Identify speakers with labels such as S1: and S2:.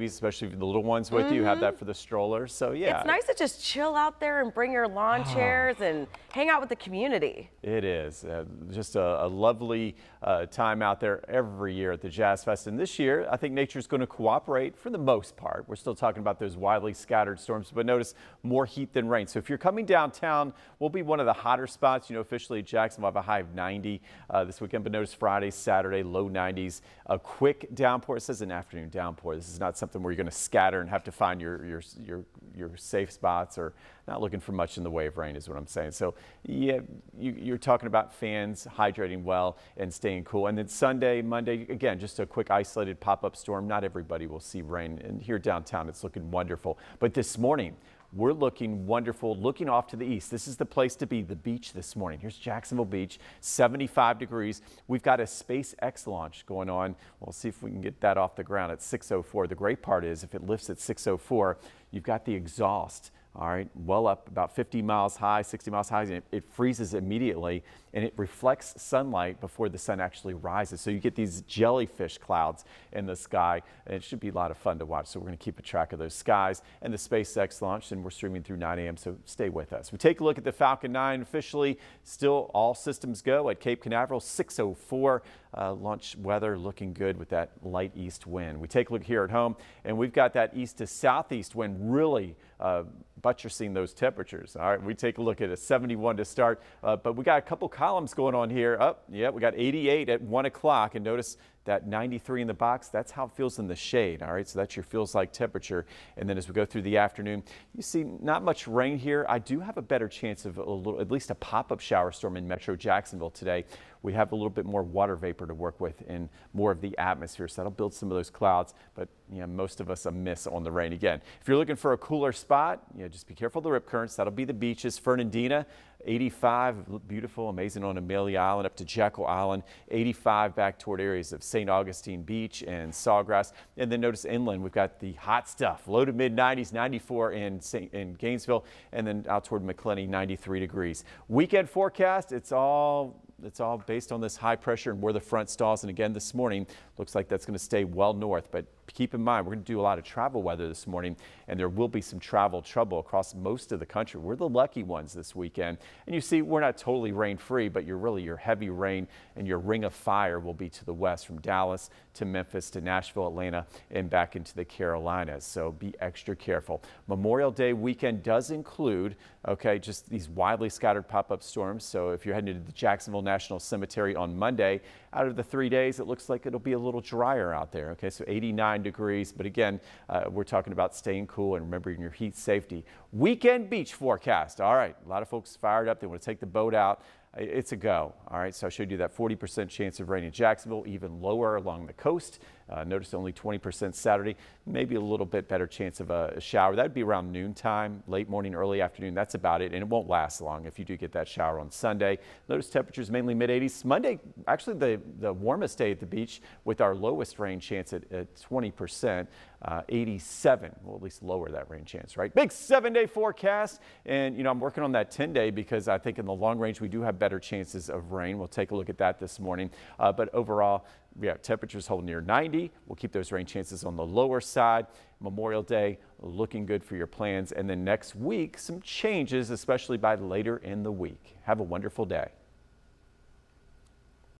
S1: especially the little ones with you, have that for the stroller. So yeah,
S2: It's nice to just chill out there and bring your lawn chairs and hang out with the community.
S1: it is just a lovely time out there every year at the Jazz Fest. And this year, I think nature's going to cooperate for the most part. We're still talking about those widely scattered storms, but notice more heat than rain. So if you're coming downtown, we'll be one of the hotter spots. You know, officially Jacksonville will have a high of 90 this weekend, but notice Friday, Saturday, low 90s. A quick downpour. It says an afternoon downpour. This is not something where you're going to scatter and have to find your safe spots, or not looking for much in the way of rain is what I'm saying. So yeah, you're talking about fans hydrating well and staying cool. And then Sunday, Monday, again, just a quick isolated pop-up storm. Not everybody will see rain, and here downtown it's looking wonderful. But this morning we're looking wonderful, looking off to the east. This is the place to be, the beach this morning. Here's Jacksonville Beach, 75 degrees. We've got a SpaceX launch going on. We'll see if we can get that off the ground at 6:04. The great part is if it lifts at 6:04, you've got the exhaust. All right, well up about 50 miles high, 60 miles high, and it freezes immediately, and it reflects sunlight before the sun actually rises. So you get these jellyfish clouds in the sky, and it should be a lot of fun to watch. So we're going to keep a track of those skies and the SpaceX launch, and we're streaming through 9 a.m., so stay with us. We take a look at the Falcon 9 officially, still all systems go at Cape Canaveral, 6:04. Launch weather looking good with that light east wind. We take a look here at home, and we've got that east to southeast wind really buttressing those temperatures. All right, we take a look at a 71 to start, but we got a couple columns going on here. Yeah, we got 88 at 1 o'clock, and notice that 93 in the box. That's how it feels in the shade. All right, so that's your feels like temperature. And then as we go through the afternoon, you see not much rain here. I do have a better chance of at least a pop-up shower storm in Metro Jacksonville today. We have a little bit more water vapor to work with in more of the atmosphere, so that'll build some of those clouds, but most of us a miss on the rain again. If you're looking for a cooler spot, just be careful of the rip currents. That'll be the beaches. Fernandina, 85, beautiful, amazing on Amelia Island up to Jekyll Island, 85 back toward areas of St. Augustine Beach and Sawgrass. And then notice inland, we've got the hot stuff, low to mid 90s, 94 in Gainesville, and then out toward McClenny, 93 degrees. Weekend forecast, it's all based on this high pressure and where the front stalls. And again, this morning, looks like that's going to stay well north. But keep in mind, we're going to do a lot of travel weather this morning, and there will be some travel trouble across most of the country. We're the lucky ones this weekend. And you see, we're not totally rain free, but your heavy rain and your ring of fire will be to the west from Dallas to Memphis to Nashville, Atlanta, and back into the Carolinas. So be extra careful. Memorial Day weekend does include, just these widely scattered pop-up storms. So if you're heading to the Jacksonville National Cemetery on Monday, out of the 3 days, it looks like it'll be a little drier out there. So 89 degrees. But again, we're talking about staying cool and remembering your heat safety. Weekend beach forecast. All right. A lot of folks fired up. They want to take the boat out. It's a go. All right, so I showed you that 40% chance of rain in Jacksonville, even lower along the coast. Notice only 20% Saturday, maybe a little bit better chance of a shower. That would be around noontime, late morning, early afternoon. That's about it, and it won't last long if you do get that shower on Sunday. Notice temperatures mainly mid-80s. Monday, actually the warmest day at the beach with our lowest rain chance at 20%, 87. We'll at least lower that rain chance, right? Big 7-day forecast, and I'm working on that 10-day because I think in the long range we do have better chances of rain. We'll take a look at that this morning, but overall, temperatures hold near 90. We'll keep those rain chances on the lower side. Memorial Day looking good for your plans. And then next week, some changes, especially by later in the week. Have a wonderful day.